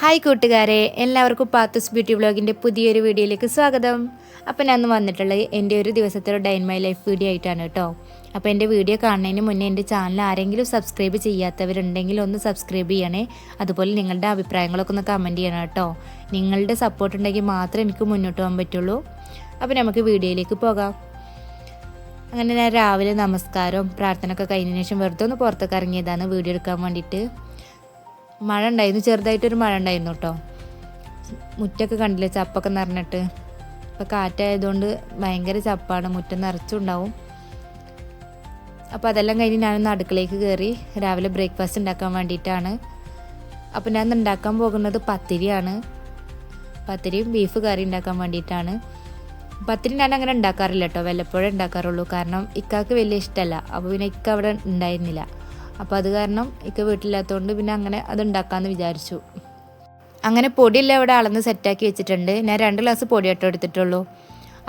Hi കൂട്ടുകാരെ, എല്ലാവർക്കും Pathu's beauty വ്ളോഗിൻ്റെ പുതിയൊരു വീഡിയോയിലേക്ക് സ്വാഗതം. അപ്പോൾ ഞാൻ ഇന്ന് വന്നിട്ടുള്ളത് എൻ്റെ ഒരു ദിവസത്തെ day in my life video ആയിട്ടാണ് കേട്ടോ. അപ്പോൾ എൻ്റെ വീഡിയോ കാണുന്നതിന് മുന്നേ എൻ്റെ ചാനൽ ആരെങ്കിലും സബ്സ്ക്രൈബ് ചെയ്യാത്തവരുണ്ടെങ്കിൽ ഒന്ന് സബ്സ്ക്രൈബ് ചെയ്യണേ. അതുപോലെ നിങ്ങളുടെ അഭിപ്രായങ്ങളൊക്കെ ഒന്ന് കമൻറ്റ് ചെയ്യണം കേട്ടോ. നിങ്ങളുടെ സപ്പോർട്ട് ഉണ്ടെങ്കിൽ മാത്രമേ എനിക്ക് മുന്നോട്ട് പോകാൻ പറ്റുള്ളൂ. അപ്പോൾ നമുക്ക് വീഡിയോയിലേക്ക് പോകാം. അങ്ങനെ ഞാൻ രാവിലെ നമസ്കാരവും പ്രാർത്ഥനയൊക്കെ കഴിഞ്ഞതിന് ശേഷം വെറുതെ ഒന്ന് പുറത്തേക്ക് ഇറങ്ങിയതാണ് വീഡിയോ എടുക്കാൻ വേണ്ടിയിട്ട്. മഴ ഉണ്ടായിരുന്നു, ചെറുതായിട്ടൊരു മഴ ഉണ്ടായിരുന്നു കേട്ടോ. മുറ്റമൊക്കെ കണ്ടില്ലേ, ചപ്പൊക്കെ നിറഞ്ഞിട്ട്. ഇപ്പോൾ കാറ്റായതുകൊണ്ട് ഭയങ്കര ചപ്പാണ്, മുറ്റം നിറച്ചുണ്ടാവും. അപ്പോൾ അതെല്ലാം കഴിഞ്ഞ് ഞാനൊന്ന് അടുക്കളയ്ക്ക് കയറി രാവിലെ ബ്രേക്ക്ഫാസ്റ്റ് ഉണ്ടാക്കാൻ വേണ്ടിയിട്ടാണ്. അപ്പോൾ ഞാൻ ഉണ്ടാക്കാൻ പോകുന്നത് പത്തിരിയാണ്. പത്തിരിയും ബീഫ് കറി ഉണ്ടാക്കാൻ വേണ്ടിയിട്ടാണ്. പത്തിരി ഞാൻ അങ്ങനെ ഉണ്ടാക്കാറില്ല കേട്ടോ, വല്ലപ്പോഴേ ഉണ്ടാക്കാറുള്ളൂ. കാരണം ഇക്കാക്ക് വലിയ ഇഷ്ടമല്ല. അപ്പോൾ പിന്നെ ഇക്ക അവിടെ ഉണ്ടായിരുന്നില്ല. അപ്പോൾ അത് കാരണം ഇക്ക വീട്ടിലില്ലാത്തതുകൊണ്ട് പിന്നെ അങ്ങനെ അത് ഉണ്ടാക്കാമെന്ന് വിചാരിച്ചു. അങ്ങനെ പൊടിയെല്ലാം ഇവിടെ അളന്ന് സെറ്റാക്കി വെച്ചിട്ടുണ്ട്. ഞാൻ 2 ഗ്ലാസ് പൊടി കേട്ടോ എടുത്തിട്ടുള്ളൂ.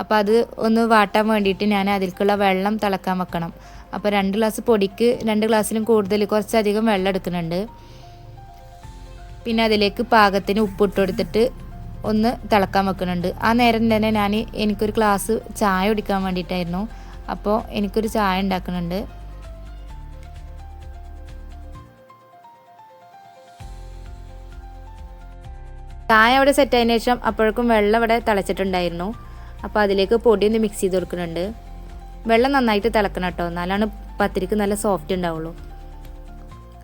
അപ്പോൾ അത് ഒന്ന് വാട്ടാൻ വേണ്ടിയിട്ട് ഞാൻ അതിലേക്കുള്ള വെള്ളം തിളക്കാൻ വെക്കണം. അപ്പോൾ 2 ഗ്ലാസ് പൊടിക്ക് 2 ഗ്ലാസ്സിലും കൂടുതൽ കുറച്ചധികം വെള്ളം എടുക്കുന്നുണ്ട്. പിന്നെ അതിലേക്ക് പാകത്തിന് ഉപ്പിട്ട് കൊടുത്തിട്ട് ഒന്ന് തിളക്കാൻ വെക്കുന്നുണ്ട്. ആ നേരം തന്നെ എനിക്കൊരു ഗ്ലാസ് ചായ കുടിക്കാൻ വേണ്ടിയിട്ടായിരുന്നു. അപ്പോൾ എനിക്കൊരു ചായ ഉണ്ടാക്കുന്നുണ്ട്. ചായ അവിടെ സെറ്റ് ആയതിനു ശേഷം അപ്പോഴേക്കും വെള്ളം ഇവിടെ തിളച്ചിട്ടുണ്ടായിരുന്നു. അപ്പോൾ അതിലേക്ക് പൊടി ഒന്ന് മിക്സ് ചെയ്ത് കൊടുക്കുന്നുണ്ട്. വെള്ളം നന്നായിട്ട് തിളക്കണം കേട്ടോ, എന്നാലാണ് പത്തിരിക്ക് നല്ല സോഫ്റ്റ് ഉണ്ടാവുള്ളൂ.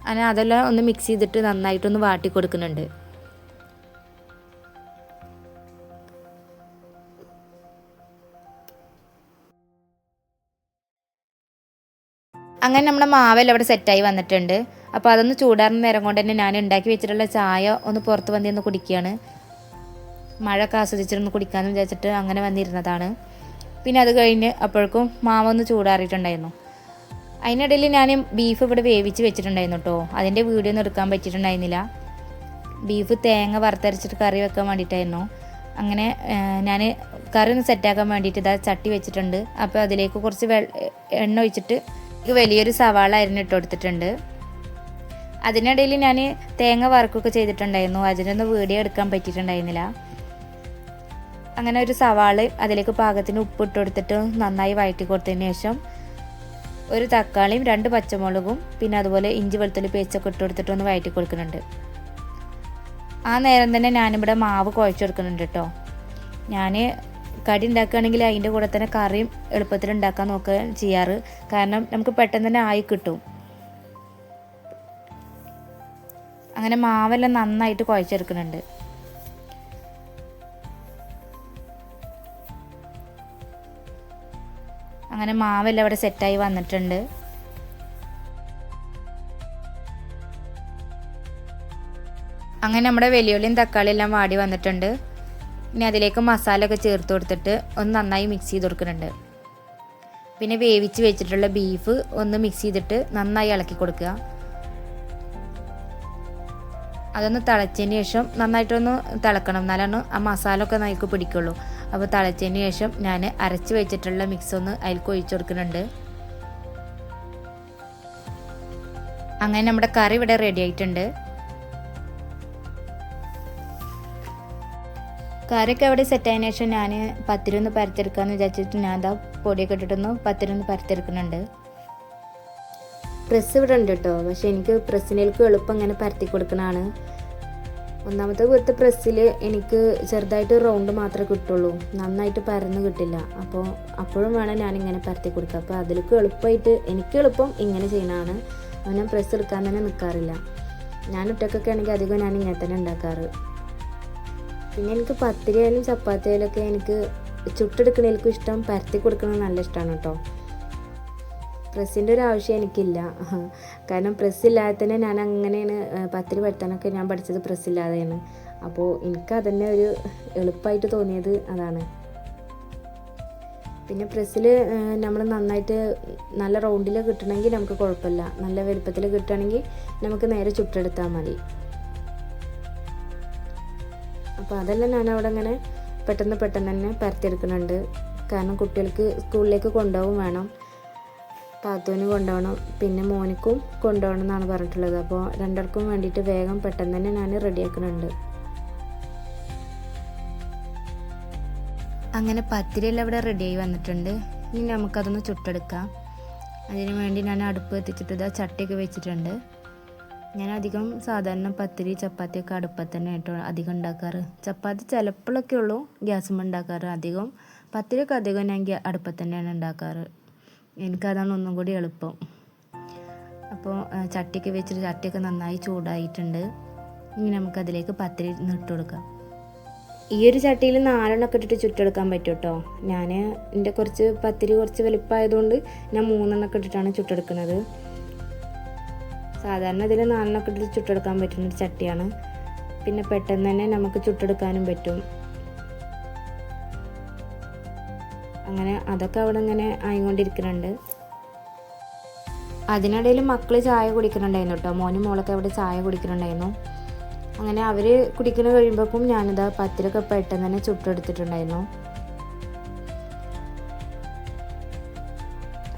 അങ്ങനെ അതെല്ലാം ഒന്ന് മിക്സ് ചെയ്തിട്ട് നന്നായിട്ടൊന്ന് വാട്ടി കൊടുക്കുന്നുണ്ട്. അങ്ങനെ നമ്മുടെ മാവെല്ലാം അവിടെ സെറ്റായി വന്നിട്ടുണ്ട്. അപ്പോൾ അതൊന്ന് ചൂടാറുന്ന നേരം കൊണ്ട് തന്നെ ഞാൻ ഉണ്ടാക്കി വെച്ചിട്ടുള്ള ചായ ഒന്ന് പുറത്ത് വന്നിരുന്ന് കുടിക്കുകയാണ്. മഴയൊക്കെ ആസ്വദിച്ചിരുന്ന് കുടിക്കാമെന്ന് വിചാരിച്ചിട്ട് അങ്ങനെ വന്നിരുന്നതാണ്. പിന്നെ അത് കഴിഞ്ഞ് അപ്പോഴേക്കും മാവൊന്ന് ചൂടാറിയിട്ടുണ്ടായിരുന്നു. അതിനിടയിൽ ഞാൻ ബീഫ് ഇവിടെ വേവിച്ച് വെച്ചിട്ടുണ്ടായിരുന്നു കേട്ടോ. അതിൻ്റെ വീഡിയോ ഒന്നും എടുക്കാൻ പറ്റിയിട്ടുണ്ടായിരുന്നില്ല. ബീഫ് തേങ്ങ വറുത്തരച്ചിട്ട് കറി വെക്കാൻ വേണ്ടിയിട്ടായിരുന്നു. അങ്ങനെ ഞാൻ കറി ഒന്ന് സെറ്റാക്കാൻ വേണ്ടിയിട്ട് ഇതാ ചട്ടി വെച്ചിട്ടുണ്ട്. അപ്പോൾ അതിലേക്ക് കുറച്ച് എണ്ണ ഒഴിച്ചിട്ട് വലിയൊരു സവാള അരിഞ്ഞിട്ട് കൊടുത്തിട്ടുണ്ട്. അതിനിടയിൽ ഞാൻ തേങ്ങ വറുക്കുകയൊക്കെ ചെയ്തിട്ടുണ്ടായിരുന്നു. അതിനൊന്നും വീഡിയോ എടുക്കാൻ പറ്റിയിട്ടുണ്ടായിരുന്നില്ല. അങ്ങനെ ഒരു സവാള അതിലേക്ക് പാകത്തിന് ഉപ്പിട്ട് കൊടുത്തിട്ട് നന്നായി വഴറ്റി കൊടുത്തതിന് ശേഷം ഒരു തക്കാളിയും 2 പച്ചമുളകും പിന്നെ അതുപോലെ ഇഞ്ചി വെളുത്തുള്ളി പേസ്റ്റൊക്കെ ഇട്ട് കൊടുത്തിട്ട് ഒന്ന് വഴറ്റി കൊടുക്കുന്നുണ്ട്. ആ നേരം തന്നെ ഞാനിവിടെ മാവ് കുഴച്ചെടുക്കുന്നുണ്ട് കേട്ടോ. ഞാൻ കടി ഉണ്ടാക്കുകയാണെങ്കിൽ അതിൻ്റെ കൂടെ തന്നെ കറിയും എളുപ്പത്തിൽ ഉണ്ടാക്കാൻ നോക്കുക ചെയ്യാറ്. കാരണം നമുക്ക് പെട്ടെന്ന് തന്നെ ആയി കിട്ടും. അങ്ങനെ മാവെല്ലാം നന്നായിട്ട് കുഴച്ചെടുക്കുന്നുണ്ട്. അങ്ങനെ മാവെല്ലാം ഇവിടെ സെറ്റായി വന്നിട്ടുണ്ട്. അങ്ങനെ നമ്മുടെ വെല്ലുള്ളിയും തക്കാളിയും എല്ലാം വാടി വന്നിട്ടുണ്ട്. ഇനി അതിലേക്ക് മസാല ഒക്കെ ചേർത്ത് കൊടുത്തിട്ട് ഒന്ന് നന്നായി മിക്സ് ചെയ്ത് കൊടുക്കുന്നുണ്ട്. പിന്നെ വേവിച്ച് വെച്ചിട്ടുള്ള ബീഫ് ഒന്ന് മിക്സ് ചെയ്തിട്ട് നന്നായി ഇളക്കി കൊടുക്കുക. അതൊന്ന് തിളച്ചതിന് ശേഷം നന്നായിട്ടൊന്ന് തിളക്കണം, എന്നാലാണ് ആ മസാല ഒക്കെ നന്നായി പിടിക്കുള്ളൂ. അപ്പോൾ തിളച്ചതിന് ശേഷം ഞാൻ അരച്ച് വെച്ചിട്ടുള്ള മിക്സ് ഒന്ന് അതിലേക്ക് ഒഴിച്ചു കൊടുക്കുന്നുണ്ട്. അങ്ങനെ നമ്മുടെ കറി ഇവിടെ റെഡി ആയിട്ടുണ്ട്. കറിയൊക്കെ അവിടെ സെറ്റ് ആയതിനു ശേഷം ഞാൻ പത്തിരി ഒന്ന് പരത്തെടുക്കാമെന്ന് വിചാരിച്ചിട്ട് ഞാൻ അതാ പൊടിയൊക്കെ ഇട്ടിട്ടൊന്ന് പത്തിരി ഒന്ന് പരത്തെടുക്കുന്നുണ്ട്. പ്രസ് ഇവിടെ ഉണ്ട് കേട്ടോ, പക്ഷെ എനിക്ക് പ്രസ്സിനേക്ക് എളുപ്പം ഇങ്ങനെ പരത്തി കൊടുക്കണതാണ്. ഒന്നാമത്തെ കുറിച്ച് പ്രസ്സിൽ എനിക്ക് ചെറുതായിട്ട് റൗണ്ട് മാത്രമേ കിട്ടുള്ളൂ, നന്നായിട്ട് പരന്ന് കിട്ടില്ല. അപ്പോൾ അപ്പോഴും വേണം ഞാനിങ്ങനെ പരത്തി കൊടുക്കുക. അപ്പോൾ അതിലേക്ക് എളുപ്പമായിട്ട് എനിക്ക് എളുപ്പം ഇങ്ങനെ ചെയ്യണതാണ്. അപ്പോൾ ഞാൻ പ്രസ് എടുക്കാൻ തന്നെ നിൽക്കാറില്ല. ഞാൻ ഒറ്റക്കൊക്കെ ആണെങ്കിൽ അധികം ഞാൻ ഇങ്ങനെ തന്നെ ഉണ്ടാക്കാറ്. പിന്നെ എനിക്ക് പത്തിരി ആയാലും ചപ്പാത്തി ആയാലൊക്കെ എനിക്ക് ചുട്ടെടുക്കണേൽക്കും ഇഷ്ടം പരത്തി കൊടുക്കുന്നത് നല്ല ഇഷ്ടമാണ് കേട്ടോ. പ്രസ്സിൻ്റെ ഒരു ആവശ്യം എനിക്കില്ല. കാരണം പ്രസ്സില്ലാതെ തന്നെ ഞാൻ അങ്ങനെയാണ് പത്തിരി പരത്താനൊക്കെ ഞാൻ പഠിച്ചത് പ്രസ്സില്ലാതെയാണ്. അപ്പോൾ എനിക്ക് അതന്നെ ഒരു എളുപ്പമായിട്ട് തോന്നിയത് അതാണ്. പിന്നെ പ്രസ്സിൽ നമ്മൾ നന്നായിട്ട് നല്ല റൗണ്ടിൽ കിട്ടണമെങ്കിൽ നമുക്ക് കുഴപ്പമില്ല. നല്ല വലുപ്പത്തിൽ കിട്ടുകയാണെങ്കിൽ നമുക്ക് നേരെ ചുട്ടെടുത്താൽ മതി. അപ്പോൾ അതെല്ലാം ഞാനവിടെ അങ്ങനെ പെട്ടെന്ന് തന്നെ പരത്തിയെടുക്കുന്നുണ്ട്. കാരണം കുട്ടികൾക്ക് സ്കൂളിലേക്ക് കൊണ്ടുപോകും വേണം. പാത്തുവിന് കൊണ്ടുപോകണം, പിന്നെ മോനിക്കും കൊണ്ടുപോകണം എന്നാണ് പറഞ്ഞിട്ടുള്ളത്. അപ്പോൾ രണ്ടുപേർക്കും വേണ്ടിയിട്ട് വേഗം പെട്ടെന്ന് തന്നെ ഞാൻ റെഡിയാക്കുന്നുണ്ട്. അങ്ങനെ പത്തിരിയെല്ലാം ഇവിടെ റെഡിയായി വന്നിട്ടുണ്ട്. ഇനി നമുക്കതൊന്ന് ചുട്ടെടുക്കാം. അതിന് വേണ്ടി ഞാൻ അടുപ്പ് എത്തിച്ചിട്ട് ഇതാ ചട്ടിയൊക്കെ വെച്ചിട്ടുണ്ട്. ഞാൻ അധികം സാധാരണ പത്തിരി ചപ്പാത്തിയൊക്കെ അടുപ്പത്ത് തന്നെ കേട്ടോ അധികം ഉണ്ടാക്കാറ്. ചപ്പാത്തി ചിലപ്പോഴൊക്കെ ഉള്ളൂ ഗ്യാസുമ്മ ഉണ്ടാക്കാറ്. അധികം പത്തിരിയൊക്കെ അധികം ഞാൻ അടുപ്പത്ത് തന്നെയാണ് ഉണ്ടാക്കാറ്. എനിക്കതാണ് ഒന്നും കൂടി എളുപ്പം. അപ്പോൾ ചട്ടിയൊക്കെ വെച്ചിട്ട് ചട്ടിയൊക്കെ നന്നായി ചൂടായിട്ടുണ്ട്. ഇനി നമുക്കതിലേക്ക് പത്തിരി ഇട്ട് കൊടുക്കാം. ഈ ഒരു ചട്ടിയിൽ 4 എണ്ണമൊക്കെ ഇട്ടിട്ട് ചുട്ടെടുക്കാൻ പറ്റും കേട്ടോ. എൻ്റെ പത്തിരി കുറച്ച് വലിപ്പമായതുകൊണ്ട് ഞാൻ 3 എണ്ണമൊക്കെ ഇട്ടിട്ടാണ് ചുട്ടെടുക്കുന്നത്. സാധാരണ ഇതിൽ 4 എണ്ണമൊക്കെ ഇട്ടിട്ട് ചുട്ടെടുക്കാൻ പറ്റുന്നൊരു ചട്ടിയാണ്. പിന്നെ പെട്ടെന്ന് തന്നെ നമുക്ക് ചുട്ടെടുക്കാനും പറ്റും. അങ്ങനെ അതൊക്കെ അവിടെ ഇങ്ങനെ ആയിക്കൊണ്ടിരിക്കുന്നുണ്ട്. അതിനിടയിൽ മക്കൾ ചായ കുടിക്കുന്നുണ്ടായിരുന്നു കേട്ടോ. മോനും മോളൊക്കെ അവിടെ ചായ കുടിക്കുന്നുണ്ടായിരുന്നു. അങ്ങനെ അവർ കുടിക്കുന്ന കഴിയുമ്പോഴേക്കും ഞാനിതാ പത്തിരിയൊക്കെ പെട്ടെന്ന് തന്നെ ചുട്ടെടുത്തിട്ടുണ്ടായിരുന്നു.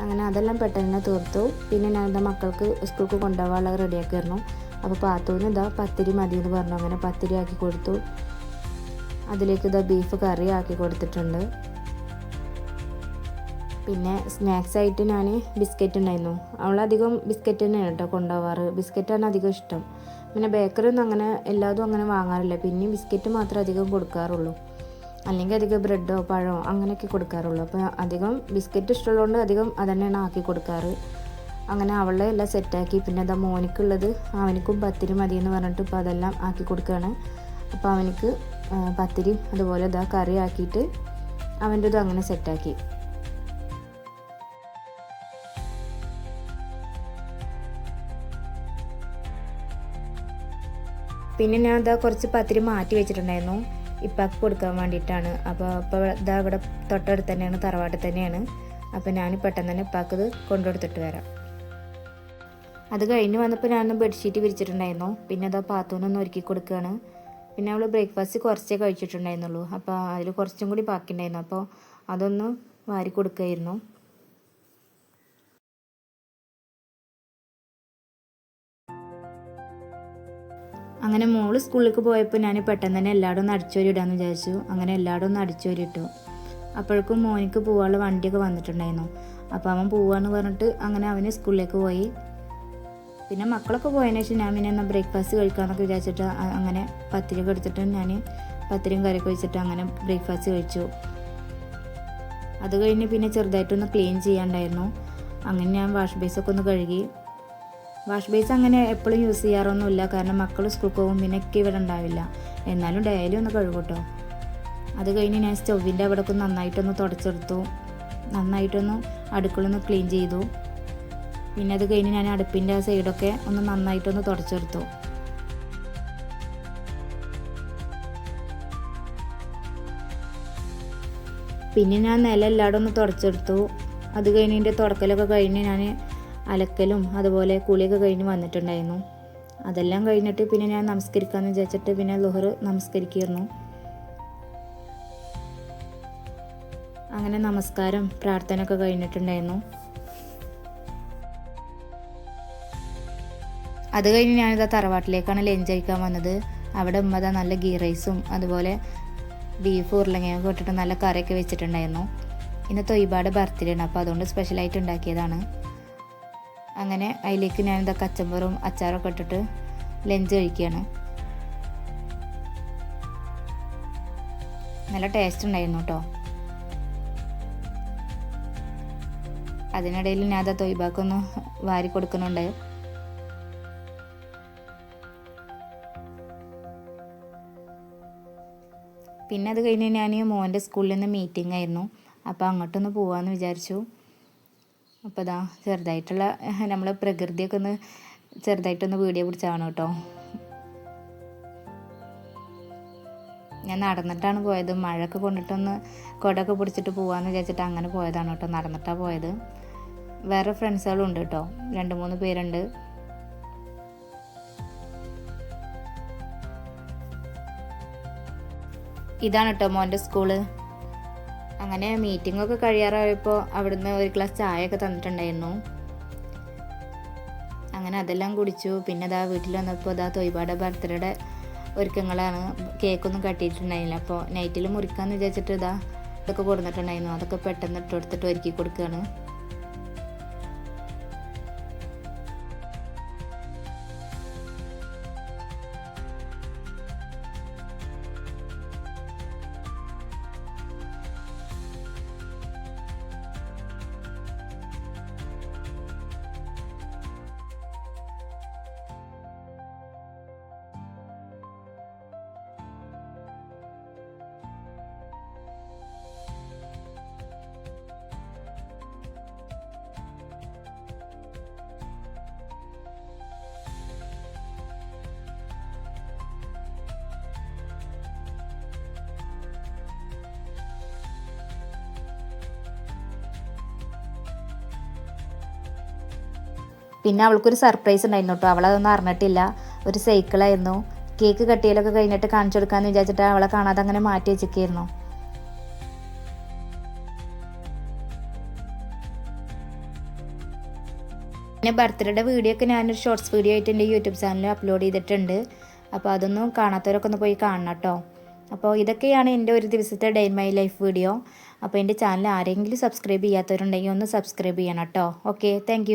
അങ്ങനെ അതെല്ലാം പെട്ടെന്ന് തീർത്തു. പിന്നെ ഞാനിതാ മക്കൾക്ക് സ്കൂൾക്ക് കൊണ്ടുപോകാനുള്ള റെഡിയാക്കിയിരുന്നു. അപ്പോൾ പാത്തൂന് ഇതാ പത്തിരി മതി എന്ന് പറഞ്ഞു. അങ്ങനെ പത്തിരി ആക്കി കൊടുത്തു. അതിലേക്ക് ഇതാ ബീഫ് കറി ആക്കി കൊടുത്തിട്ടുണ്ട്. പിന്നെ സ്നാക്സായിട്ട് ഞാൻ ബിസ്ക്കറ്റ് ഉണ്ടായിരുന്നു. അവളധികം ബിസ്ക്കറ്റ് തന്നെയാണ് കേട്ടോ കൊണ്ടുപോകാറ്. ബിസ്ക്കറ്റാണ് അധികം ഇഷ്ടം. പിന്നെ ബേക്കറി ഒന്നും അങ്ങനെ എല്ലാതും അങ്ങനെ വാങ്ങാറില്ല. പിന്നെ ബിസ്ക്കറ്റ് മാത്രമേ അധികം കൊടുക്കാറുള്ളൂ. അല്ലെങ്കിൽ അധികം ബ്രെഡോ പഴമോ അങ്ങനെയൊക്കെ കൊടുക്കാറുള്ളൂ. അപ്പോൾ അധികം ബിസ്ക്കറ്റ് ഇഷ്ടമുള്ളതുകൊണ്ട് അധികം അതന്നെയാണ് ആക്കി കൊടുക്കാറ്. അങ്ങനെ അവളെ എല്ലാം സെറ്റാക്കി. പിന്നെ അതാ മോനിക്കുള്ളത് അവനിക്കും പത്തിരി മതി എന്ന് പറഞ്ഞിട്ട് ഇപ്പോൾ അതെല്ലാം ആക്കി കൊടുക്കുകയാണ്. അപ്പോൾ അവനിക്ക് പത്തിരി അതുപോലെ ഇതാ കറി ആക്കിയിട്ട് അവൻ്റെ ഇത് അങ്ങനെ സെറ്റാക്കി. പിന്നെ ഞാൻ ഇതാ കുറച്ച് പത്തിരി മാറ്റി വെച്ചിട്ടുണ്ടായിരുന്നു ഇപ്പാക്ക് കൊടുക്കാൻ വേണ്ടിയിട്ടാണ്. അപ്പോൾ ഇതാ ഇവിടെ തൊട്ടടുത്ത് തന്നെയാണ്, തറവാട്ടിൽ തന്നെയാണ്. അപ്പോൾ ഞാൻ പെട്ടെന്ന് തന്നെ ഇപ്പാക്കത് കൊണ്ടുകൊടുത്തിട്ട് വരാം. അത് കഴിഞ്ഞ് വന്നപ്പോൾ ഞാൻ ബെഡ്ഷീറ്റ് വിരിച്ചിട്ടുണ്ടായിരുന്നു. പിന്നെ അതാ പാത്തൂനൊന്ന് ഒരുക്കി കൊടുക്കുകയാണ്. പിന്നെ അവൾ ബ്രേക്ക്ഫാസ്റ്റ് കുറച്ചേ കഴിച്ചിട്ടുണ്ടായിരുന്നുള്ളൂ. അപ്പോൾ അതിൽ കുറച്ചും കൂടി ബാക്കിയുണ്ടായിരുന്നു. അപ്പോൾ അതൊന്ന് വാരി കൊടുക്കുകയായിരുന്നു. അങ്ങനെ മോള് സ്കൂളിലേക്ക് പോയപ്പോൾ ഞാൻ പെട്ടെന്ന് തന്നെ എല്ലായിടും ഒന്ന് അടിച്ചോരി ഇടാമെന്ന് വിചാരിച്ചു. അങ്ങനെ എല്ലായിടും ഒന്ന് അടിച്ചോരി ഇട്ടു. അപ്പോഴേക്കും മോനിക്ക് പോകാനുള്ള വണ്ടിയൊക്കെ വന്നിട്ടുണ്ടായിരുന്നു. അപ്പോൾ അവൻ പോവാന്ന് പറഞ്ഞിട്ട് അങ്ങനെ അവന് സ്കൂളിലേക്ക് പോയി. പിന്നെ മക്കളൊക്കെ പോയതിനു ശേഷം ഞാൻ പിന്നെ എന്നാൽ ബ്രേക്ക്ഫാസ്റ്റ് കഴിക്കാമെന്നൊക്കെ വിചാരിച്ചിട്ട് അങ്ങനെ പത്തിരിയൊക്കെ എടുത്തിട്ട് ഞാൻ പത്തിരിയും കറിയൊക്കെ വെച്ചിട്ട് അങ്ങനെ ബ്രേക്ക്ഫാസ്റ്റ് കഴിച്ചു. അത് കഴിഞ്ഞ് പിന്നെ ചെറുതായിട്ടൊന്ന് ക്ലീൻ ചെയ്യാണ്ടായിരുന്നു. അങ്ങനെ ഞാൻ വാഷ് ബേസൊക്കെ ഒന്ന് കഴുകി. വാഷ് ബേസ് അങ്ങനെ എപ്പോഴും യൂസ് ചെയ്യാറൊന്നുമില്ല. കാരണം മക്കൾ സ്കൂളിൽ പോകും, പിന്നെ ഒക്കെ ഇവിടെ ഉണ്ടാവില്ല. എന്നാലും ഡെയിലി ഒന്ന് കഴുകും കേട്ടോ. അത് കഴിഞ്ഞ് ഞാൻ സ്റ്റൗവിൻ്റെ അവിടെയൊക്കെ നന്നായിട്ടൊന്ന് തുടച്ചെടുത്തു. നന്നായിട്ടൊന്ന് അടുക്കളൊന്ന് ക്ലീൻ ചെയ്തു. പിന്നെ അത് കഴിഞ്ഞ് ഞാൻ അടുപ്പിൻ്റെ ആ സൈഡൊക്കെ ഒന്ന് നന്നായിട്ടൊന്ന് തുടച്ചെടുത്തു. പിന്നെ ഞാൻ നില എല്ലായിടും ഒന്ന് തുടച്ചെടുത്തു. അത് കഴിഞ്ഞ് എൻ്റെ തുടക്കലൊക്കെ കഴിഞ്ഞ് ഞാൻ അലക്കലും അതുപോലെ കുളിയൊക്കെ കഴിഞ്ഞ് വന്നിട്ടുണ്ടായിരുന്നു. അതെല്ലാം കഴിഞ്ഞിട്ട് പിന്നെ ഞാൻ നമസ്കരിക്കാമെന്ന് വിചാരിച്ചിട്ട് പിന്നെ ളുഹർ നമസ്കരിക്കുന്നു. അങ്ങനെ നമസ്കാരം പ്രാർത്ഥന ഒക്കെ കഴിഞ്ഞിട്ടുണ്ടായിരുന്നു. അത് കഴിഞ്ഞ് ഞാനിതാ തറവാട്ടിലേക്കാണ് ലഞ്ച് കഴിക്കാൻ വന്നത്. അവിടെ ഉമ്മതാ നല്ല ഗീ റൈസും അതുപോലെ ബീഫ് ഉരുളങ്ങയൊക്കെ ഇട്ടിട്ട് നല്ല കറിയൊക്കെ വെച്ചിട്ടുണ്ടായിരുന്നു. ഇന്ന് തൊയ്ബാടെ ബർത്ത്ഡേ ആണ്, അപ്പോൾ അതുകൊണ്ട് സ്പെഷ്യലായിട്ട് ഉണ്ടാക്കിയതാണ്. അങ്ങനെ അതിലേക്ക് ഞാനിതാ കച്ചമ്പറും അച്ചാറൊക്കെ ഇട്ടിട്ട് ലഞ്ച് കഴിക്കുകയാണ്. നല്ല ടേസ്റ്റ് ഉണ്ടായിരുന്നു കേട്ടോ. അതിനിടയിൽ ഞാൻ അതാ തൊയ്ബാക്കൊന്ന് വാരി കൊടുക്കുന്നുണ്ട്. പിന്നെ അത് കഴിഞ്ഞ് ഞാൻ മോൻ്റെ സ്കൂളിൽ നിന്ന് മീറ്റിംഗ് ആയിരുന്നു. അപ്പോൾ അങ്ങോട്ടൊന്ന് പോകാമെന്ന് വിചാരിച്ചു. അപ്പോൾ ഇതാ ചെറുതായിട്ടുള്ള നമ്മൾ പ്രകൃതിയൊക്കെ ഒന്ന് ചെറുതായിട്ടൊന്ന് വീഡിയോ പിടിച്ചാണ് കേട്ടോ. ഞാൻ നടന്നിട്ടാണ് പോയത്. മഴയൊക്കെ കൊണ്ടിട്ടൊന്ന് കുടയൊക്കെ പിടിച്ചിട്ട് പോകാമെന്ന് വിചാരിച്ചിട്ട് അങ്ങനെ പോയതാണ് കേട്ടോ. നടന്നിട്ടാണ് പോയത്. വേറെ ഫ്രണ്ട്സുകളും ഉണ്ട് കേട്ടോ, 2-3 പേരുണ്ട്. ഇതാണ് കേട്ടോ മോൻ്റെ സ്കൂള്. അങ്ങനെ മീറ്റിങ്ങൊക്കെ കഴിയാറായപ്പോൾ അവിടുന്ന് ഒരു ഗ്ലാസ് ചായയൊക്കെ തന്നിട്ടുണ്ടായിരുന്നു. അങ്ങനെ അതെല്ലാം കുടിച്ചു. പിന്നെ ഇതാ വീട്ടിൽ വന്നപ്പോൾ ഇതാ തൊയ്ബാടെ ബർത്ത്ഡേയുടെ ഒരുക്കങ്ങളാണ്. കേക്കൊന്നും കട്ടിയിട്ടുണ്ടായില്ല. അപ്പോൾ നൈറ്റിൽ മുറിക്കാമെന്ന് വിചാരിച്ചിട്ട് ഇതാ ഇതൊക്കെ കൊടുത്തിട്ടുണ്ടായിരുന്നു. അതൊക്കെ പെട്ടെന്ന് ഇട്ട് കൊടുത്തിട്ട് ഒരുക്കി കൊടുക്കുകയാണ്. പിന്നെ അവൾക്കൊരു സർപ്രൈസ് ഉണ്ടായിരുന്നു കേട്ടോ. അവളതൊന്നും അറിഞ്ഞിട്ടില്ല. ഒരു സൈക്കിളായിരുന്നു. കേക്ക് കട്ടിയിലൊക്കെ കഴിഞ്ഞിട്ട് കാണിച്ചു കൊടുക്കാമെന്ന് വിചാരിച്ചിട്ട് അവളെ കാണാതെ അങ്ങനെ മാറ്റി വെച്ചിരിക്കുന്നു. പിന്നെ ബർത്ത്ഡേയുടെ വീഡിയോ ഒക്കെ ഞാനൊരു ഷോർട്സ് വീഡിയോ ആയിട്ട് എൻ്റെ യൂട്യൂബ് ചാനലിൽ അപ്ലോഡ് ചെയ്തിട്ടുണ്ട്. അപ്പോൾ അതൊന്നും കാണാത്തവരൊക്കെ ഒന്ന് പോയി കാണണം കേട്ടോ. അപ്പോൾ ഇതൊക്കെയാണ് എൻ്റെ ഒരു ദിവസത്തെ day in my life video. അപ്പോൾ എൻ്റെ ചാനൽ ആരെങ്കിലും സബ്സ്ക്രൈബ് ചെയ്യാത്തവരുണ്ടെങ്കിൽ ഒന്ന് സബ്സ്ക്രൈബ് ചെയ്യണം കേട്ടോ. Okay, thank